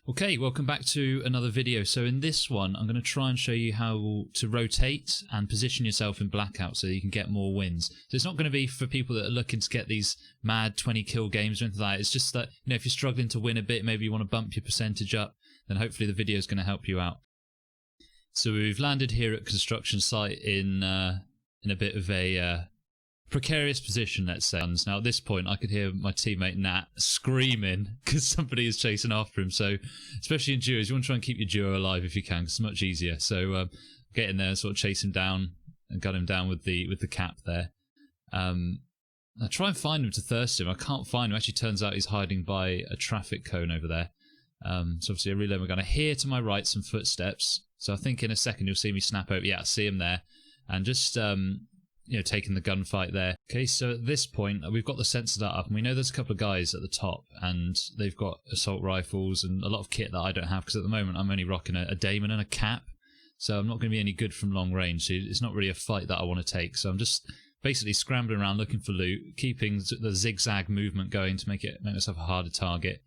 Okay, welcome back to another video. So in this one, I'm going to try and show you how to rotate and position yourself in Blackout so you can get more wins. So it's not going to be for people that are looking to get these mad 20 kill games or anything like that. It's just that, you know, if you're struggling to win a bit, maybe you want to bump your percentage up, then hopefully the video is going to help you out. So we've landed here at construction site in a bit of a precarious position, let's say. Now at this point I could hear my teammate Nat screaming because somebody is chasing after him. So especially in duos, you want to try and keep your duo alive if you can, 'cause it's much easier. So get in there and sort of chase him down and gun him down with the cap there. I try and find him to thirst him. I can't find him. Actually turns out he's hiding by a traffic cone over there. So obviously I reload my gun. I hear to my right some footsteps, so I think in a second you'll see me snap over. Yeah, I see him there, and just you know, taking the gunfight there. Okay, so at this point we've got the sensor dart up, and we know there's a couple of guys at the top, and they've got assault rifles and a lot of kit that I don't have, because at the moment I'm only rocking a Damon and a cap, so I'm not going to be any good from long range. So it's not really a fight that I want to take. So I'm just basically scrambling around looking for loot, keeping the zigzag movement going to make myself a harder target.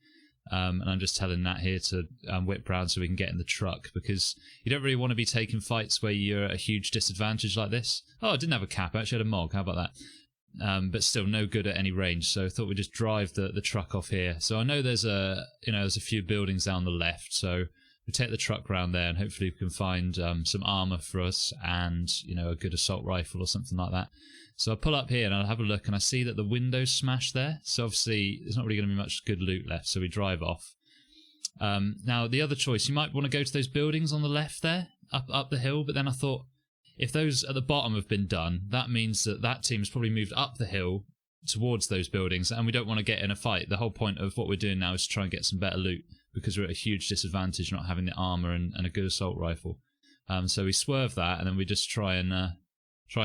And I'm just telling Nat here to whip round so we can get in the truck, because you don't really want to be taking fights where you're at a huge disadvantage like this. Oh, I didn't have a cap, I actually had a MOG, how about that? But still no good at any range, so I thought we'd just drive the truck off here. So I know there's a few buildings down the left, so we take the truck round there and hopefully we can find some armor for us and, you know, a good assault rifle or something like that. So I pull up here and I'll have a look, and I see that the window's smashed there. So obviously there's not really going to be much good loot left, so we drive off. Now the other choice, you might want to go to those buildings on the left there, up the hill, but then I thought if those at the bottom have been done, that means that team has probably moved up the hill towards those buildings, and we don't want to get in a fight. The whole point of what we're doing now is to try and get some better loot, because we're at a huge disadvantage not having the armor and a good assault rifle. So we swerve that, and then we just try and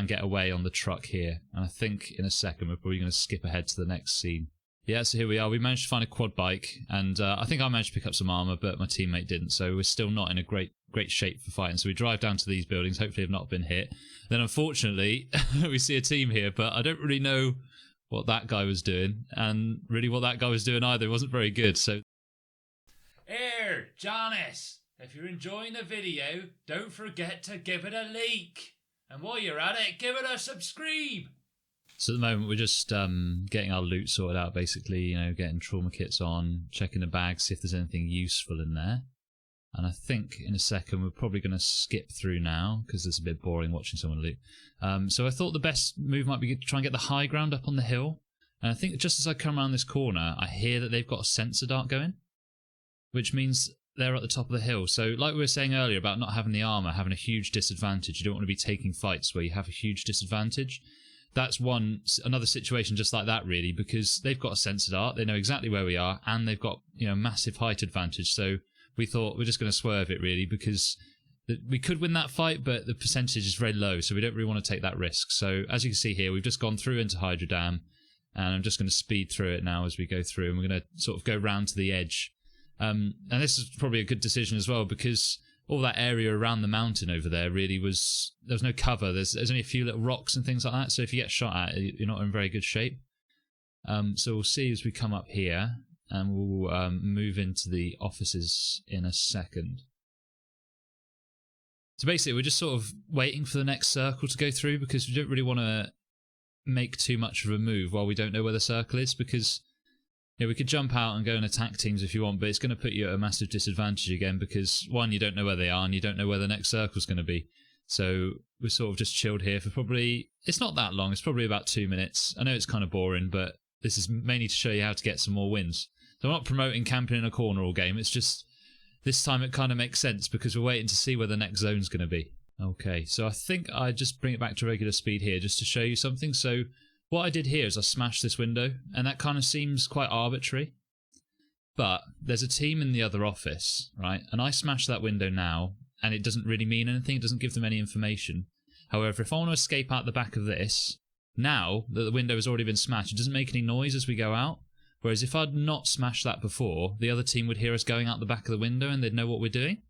get away on the truck here. And I think in a second we're probably going to skip ahead to the next scene. Yeah, so here we are. We managed to find a quad bike, and I think I managed to pick up some armor, but my teammate didn't, so we're still not in a great shape for fighting. So we drive down to these buildings, hopefully have not been hit. Then unfortunately we see a team here, but I don't really know what that guy was doing, and really what that guy was doing either. It wasn't very good. So here, Jonas, if you're enjoying the video, don't forget to give it a like. And while you're at it, give it a subscribe. So at the moment we're just getting our loot sorted out, basically, you know, getting trauma kits on, checking the bags, see if there's anything useful in there. And I think in a second we're probably going to skip through now, because it's a bit boring watching someone loot. So I thought the best move might be to try and get the high ground up on the hill. And I think just as I come around this corner, I hear that they've got a sensor dart going, which means they're at the top of the hill. So like we were saying earlier about not having the armor, having a huge disadvantage, you don't want to be taking fights where you have a huge disadvantage. That's another situation just like that, really, because they've got a sensor dart, they know exactly where we are, and they've got, you know, massive height advantage. So we thought we're just going to swerve it, really, because we could win that fight, but the percentage is very low, so we don't really want to take that risk. So as you can see here, we've just gone through into Hydro Dam, and I'm just going to speed through it now as we go through, and we're going to sort of go round to the edge. And this is probably a good decision as well, because all that area around the mountain over there really there was no cover. There's only a few little rocks and things like that, so if you get shot at, you're not in very good shape. So we'll see as we come up here, and we'll move into the offices in a second. So basically we're just sort of waiting for the next circle to go through, because we don't really want to make too much of a move while we don't know where the circle is, because yeah, we could jump out and go and attack teams if you want, but it's going to put you at a massive disadvantage again, because one, you don't know where they are, and you don't know where the next circle's going to be. So we're sort of just chilled here for probably, it's not that long, it's probably about 2 minutes. I know it's kind of boring, but this is mainly to show you how to get some more wins. So I'm not promoting camping in a corner all game, it's just this time it kind of makes sense because we're waiting to see where the next zone's going to be. Okay, so I think I just bring it back to regular speed here just to show you something. So what I did here is I smashed this window, and that kind of seems quite arbitrary, but there's a team in the other office, right? And I smashed that window now, and it doesn't really mean anything, it doesn't give them any information. However, if I want to escape out the back of this, now that the window has already been smashed, it doesn't make any noise as we go out. Whereas if I'd not smashed that before, the other team would hear us going out the back of the window and they'd know what we're doing.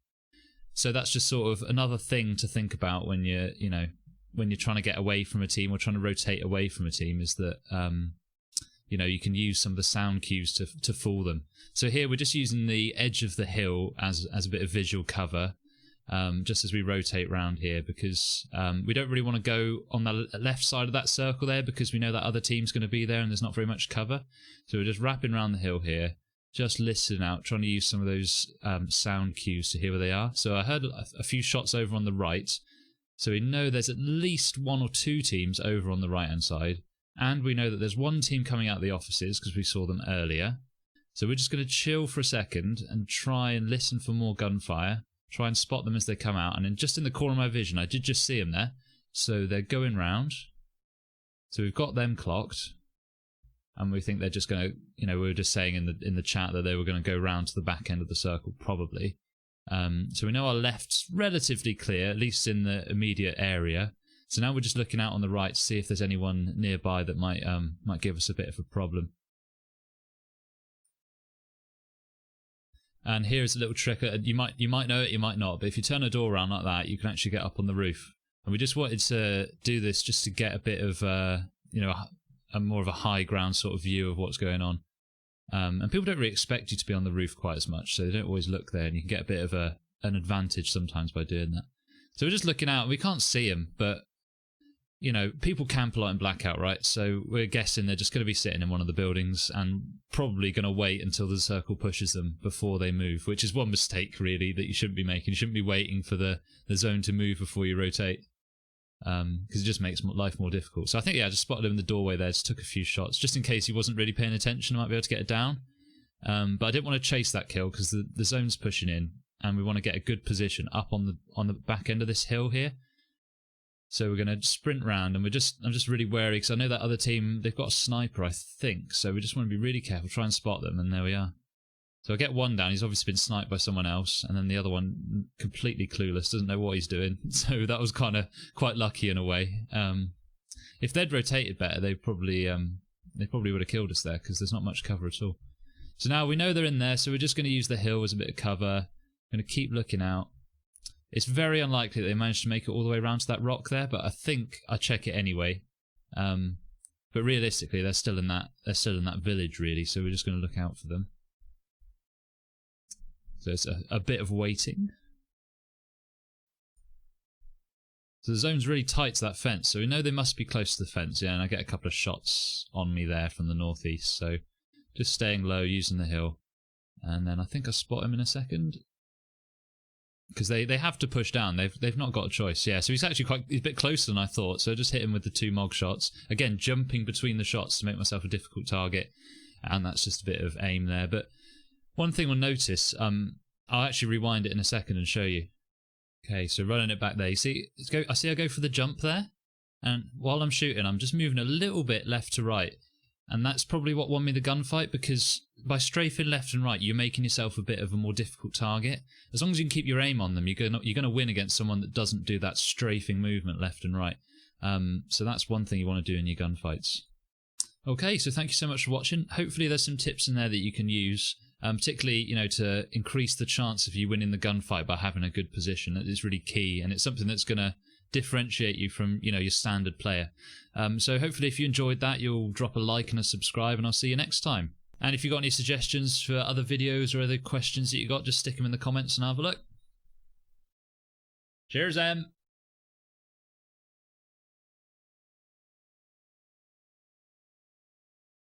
So that's just sort of another thing to think about when you're, you know, when you're trying to get away from a team or trying to rotate away from a team, is that you know, you can use some of the sound cues to fool them. So here we're just using the edge of the hill as a bit of visual cover, just as we rotate around here, because we don't really want to go on the left side of that circle there, because we know that other team's going to be there and there's not very much cover. So we're just wrapping around the hill here, just listening out, trying to use some of those sound cues to hear where they are. So I heard a few shots over on the right, so we know there's at least 1 or 2 teams over on the right hand side, and we know that there's one team coming out of the offices because we saw them earlier. So we're just going to chill for a second and try and listen for more gunfire, try and spot them as they come out. And then just in the corner of my vision, I did just see them there. So they're going round. So we've got them clocked. And we think they're just going to, you know, we were just saying in the chat that they were going to go round to the back end of the circle, probably. So we know our left's relatively clear, at least in the immediate area. So now we're just looking out on the right to see if there's anyone nearby that might give us a bit of a problem. And here's a little trick. You might know it, you might not. But if you turn a door around like that, you can actually get up on the roof. And we just wanted to do this just to get a bit of, you know, a more of a high ground sort of view of what's going on. And people don't really expect you to be on the roof quite as much, so they don't always look there, and you can get a bit of an advantage sometimes by doing that. So we're just looking out. We can't see them, but you know, people camp a lot in Blackout, right? So we're guessing they're just going to be sitting in one of the buildings and probably going to wait until the circle pushes them before they move, which is one mistake, really, that you shouldn't be making. You shouldn't be waiting for the zone to move before you rotate, because it just makes life more difficult. So I think, yeah, I just spotted him in the doorway there, just took a few shots, just in case he wasn't really paying attention. I might be able to get it down. But I didn't want to chase that kill because the zone's pushing in, and we want to get a good position up on the back end of this hill here. So we're going to sprint round, and I'm just really wary because I know that other team, they've got a sniper, I think. So we just want to be really careful, try and spot them, and there we are. So I get one down. He's obviously been sniped by someone else, and then the other one completely clueless, doesn't know what he's doing. So that was kind of quite lucky in a way. If they'd rotated better, they probably would have killed us there because there's not much cover at all. So now we know they're in there, so we're just going to use the hill as a bit of cover. Going to keep looking out. It's very unlikely that they managed to make it all the way around to that rock there, but I think I check it anyway. But realistically, they're still in that village really, so we're just going to look out for them. So it's a bit of waiting. So the zone's really tight to that fence, so we know they must be close to the fence. Yeah, and I get a couple of shots on me there from the northeast, so just staying low, using the hill, and then I think I spot him in a second. Because they have to push down. They've not got a choice. Yeah, so he's actually he's a bit closer than I thought. So I just hit him with the 2 MOG shots. Again, jumping between the shots to make myself a difficult target. And that's just a bit of aim there. But one thing we'll notice, I'll actually rewind it in a second and show you. Okay, so running it back there. You see, I go for the jump there. And while I'm shooting, I'm just moving a little bit left to right. And that's probably what won me the gunfight, because by strafing left and right, you're making yourself a bit of a more difficult target. As long as you can keep your aim on them, you're going to win against someone that doesn't do that strafing movement left and right. So that's one thing you want to do in your gunfights. Okay, so thank you so much for watching. Hopefully there's some tips in there that you can use, particularly, you know, to increase the chance of you winning the gunfight by having a good position. That is really key, and it's something that's going to differentiate you from, you know, your standard player. So hopefully if you enjoyed that, you'll drop a like and a subscribe, and I'll see you next time. And if you've got any suggestions for other videos or other questions that you got, just stick them in the comments and have a look. Cheers, Em!